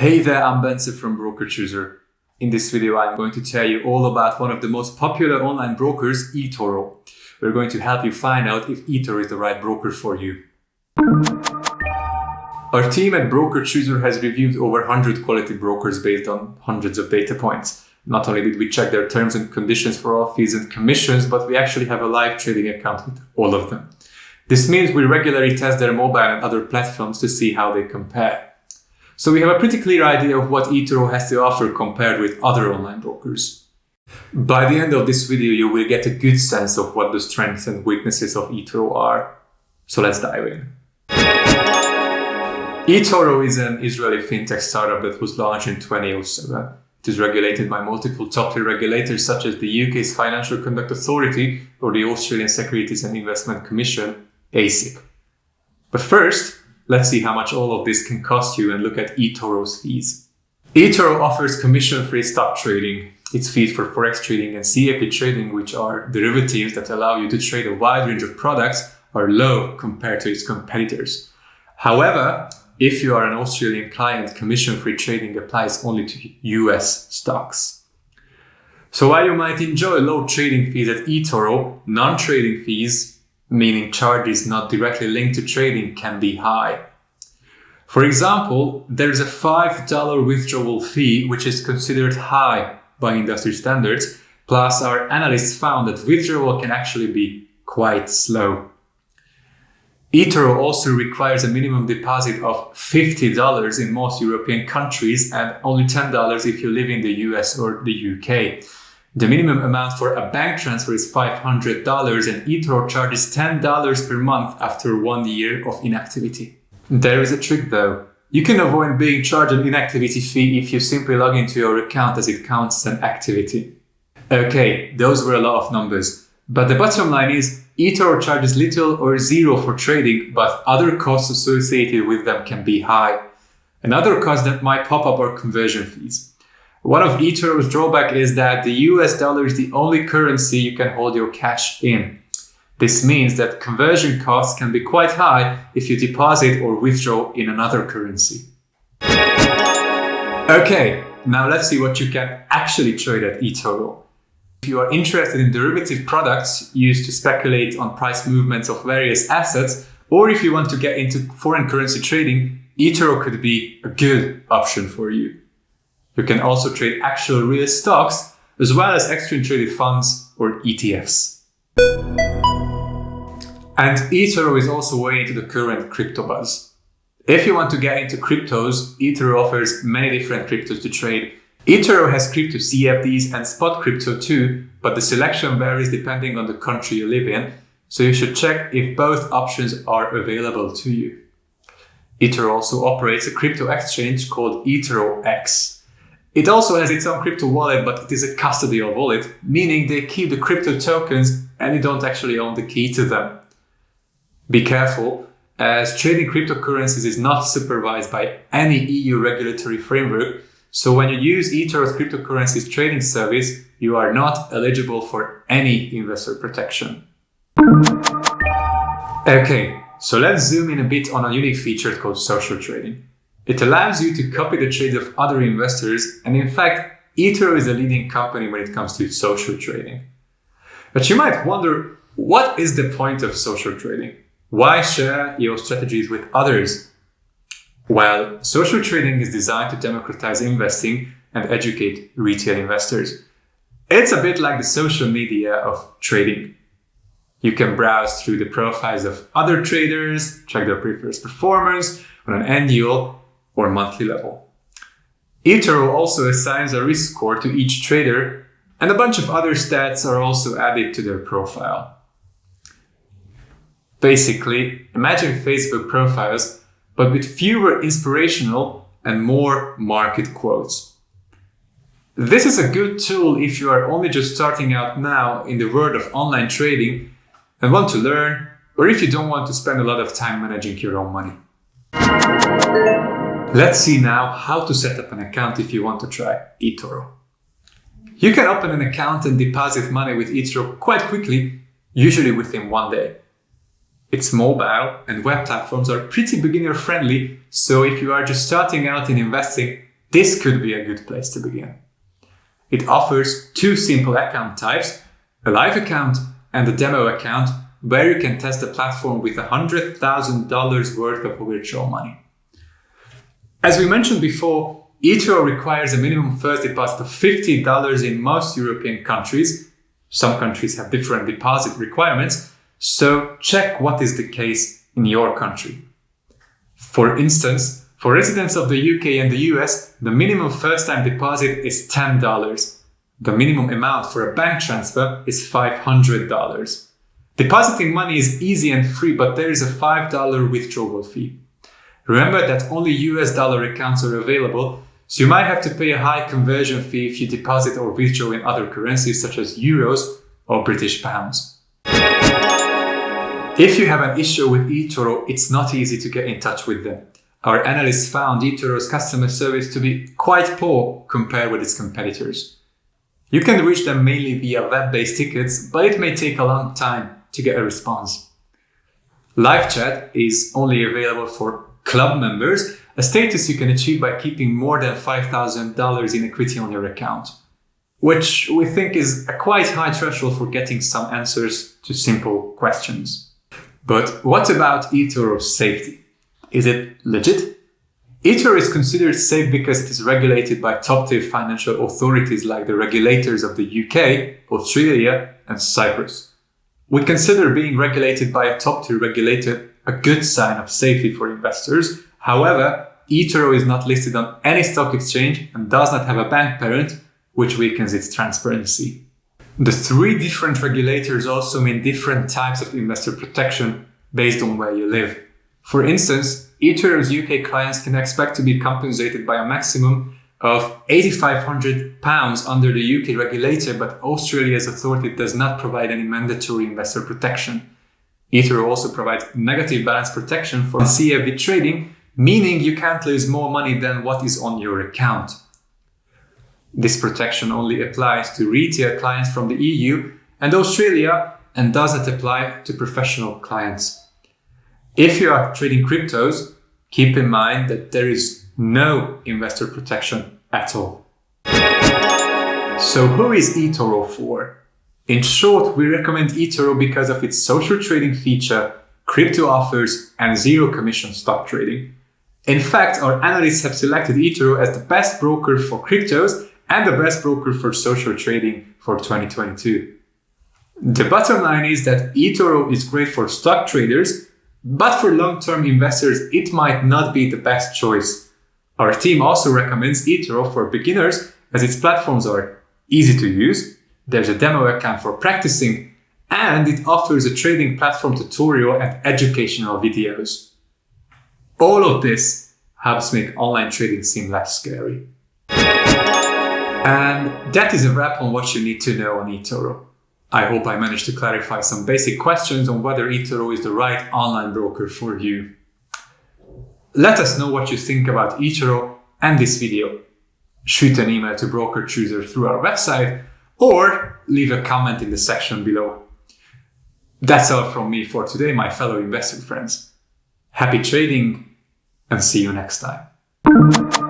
Hey there, I'm Bence from BrokerChooser. In this video, I'm going to tell you all about one of the most popular online brokers, eToro. We're going to help you find out if eToro is the right broker for you. Our team at BrokerChooser has reviewed over 100 quality brokers based on hundreds of data points. Not only did we check their terms and conditions for all fees and commissions, but we actually have a live trading account with all of them. This means we regularly test their mobile and other platforms to see how they compare. So we have a pretty clear idea of what eToro has to offer compared with other online brokers. By the end of this video, you will get a good sense of what the strengths and weaknesses of eToro are. So let's dive in. eToro is an Israeli fintech startup that was launched in 2007. It is regulated by multiple top-tier regulators such as the UK's Financial Conduct Authority or the Australian Securities and Investment Commission, ASIC. But first, let's see how much all of this can cost you and look at eToro's fees. eToro offers commission-free stock trading. Its fees for forex trading and CFD trading, which are derivatives that allow you to trade a wide range of products, are low compared to its competitors. However, if you are an Australian client, commission-free trading applies only to US stocks. So while you might enjoy low trading fees at eToro, non-trading fees, meaning charges not directly linked to trading, can be high. For example, there is a $5 withdrawal fee, which is considered high by industry standards, plus our analysts found that withdrawal can actually be quite slow. eToro also requires a minimum deposit of $50 in most European countries and only $10 if you live in the US or the UK. The minimum amount for a bank transfer is $500 and eToro charges $10 per month after 1 year of inactivity. There is a trick though. You can avoid being charged an inactivity fee if you simply log into your account, as it counts as an activity. Okay, those were a lot of numbers. But the bottom line is eToro charges little or zero for trading, but other costs associated with them can be high. Another cost that might pop up are conversion fees. One of eToro's drawbacks is that the US dollar is the only currency you can hold your cash in. This means that conversion costs can be quite high if you deposit or withdraw in another currency. Okay, now let's see what you can actually trade at eToro. If you are interested in derivative products used to speculate on price movements of various assets, or if you want to get into foreign currency trading, eToro could be a good option for you. You can also trade actual real stocks, as well as exchange traded funds or ETFs. And eToro is also way into the current crypto buzz. If you want to get into cryptos, eToro offers many different cryptos to trade. eToro has crypto CFDs and spot crypto too, but the selection varies depending on the country you live in, so you should check if both options are available to you. eToro also operates a crypto exchange called eToro X. It also has its own crypto wallet, but it is a custodial wallet, meaning they keep the crypto tokens and you don't actually own the key to them. Be careful, as trading cryptocurrencies is not supervised by any EU regulatory framework, so when you use eToro's cryptocurrencies trading service, you are not eligible for any investor protection. Okay, so let's zoom in a bit on a unique feature called social trading. It allows you to copy the trades of other investors, and in fact, eToro is a leading company when it comes to social trading. But you might wonder, what is the point of social trading? Why share your strategies with others? Well, social trading is designed to democratize investing and educate retail investors. It's a bit like the social media of trading. You can browse through the profiles of other traders, check their previous performance on an annual or monthly level. eToro also assigns a risk score to each trader, and a bunch of other stats are also added to their profile. Basically, imagine Facebook profiles, but with fewer inspirational and more market quotes. This is a good tool if you are only just starting out now in the world of online trading and want to learn, or if you don't want to spend a lot of time managing your own money. Let's see now how to set up an account if you want to try eToro. You can open an account and deposit money with eToro quite quickly, usually within 1 day. Its mobile and web platforms are pretty beginner friendly, so if you are just starting out in investing, this could be a good place to begin. It offers two simple account types, a live account and a demo account, where you can test the platform with $100,000 worth of virtual money. As we mentioned before, eToro requires a minimum first deposit of $50 in most European countries. Some countries have different deposit requirements, so check what is the case in your country. For instance, for residents of the UK and the US, the minimum first-time deposit is $10. The minimum amount for a bank transfer is $500. Depositing money is easy and free, but there is a $5 withdrawal fee. Remember that only US dollar accounts are available, so you might have to pay a high conversion fee if you deposit or withdraw in other currencies such as euros or British pounds. If you have an issue with eToro, it's not easy to get in touch with them. Our analysts found eToro's customer service to be quite poor compared with its competitors. You can reach them mainly via web-based tickets, but it may take a long time to get a response. Live chat is only available for club members, a status you can achieve by keeping more than $5,000 in equity on your account, which we think is a quite high threshold for getting some answers to simple questions. But what about eToro's safety? Is it legit? eToro is considered safe because it is regulated by top-tier financial authorities like the regulators of the UK, Australia, and Cyprus. We consider being regulated by a top-tier regulator a good sign of safety for investors. However, eToro is not listed on any stock exchange and does not have a bank parent, which weakens its transparency. The three different regulators also mean different types of investor protection based on where you live. For instance, eToro's UK clients can expect to be compensated by a maximum of £8,500 under the UK regulator, but Australia's authority does not provide any mandatory investor protection. eToro also provides negative balance protection for CFD trading, meaning you can't lose more money than what is on your account. This protection only applies to retail clients from the EU and Australia and does not apply to professional clients. If you are trading cryptos, keep in mind that there is no investor protection at all. So who is eToro for? In short, we recommend eToro because of its social trading feature, crypto offers, and zero commission stock trading. In fact, our analysts have selected eToro as the best broker for cryptos and the best broker for social trading for 2022. The bottom line is that eToro is great for stock traders, but for long-term investors, it might not be the best choice. Our team also recommends eToro for beginners as its platforms are easy to use, there's a demo account for practicing, and it offers a trading platform tutorial and educational videos. All of this helps make online trading seem less scary. And that is a wrap on what you need to know on eToro. I hope I managed to clarify some basic questions on whether eToro is the right online broker for you. Let us know what you think about eToro and this video. Shoot an email to BrokerChooser through our website or leave a comment in the section below. That's all from me for today, my fellow investor friends. Happy trading and see you next time.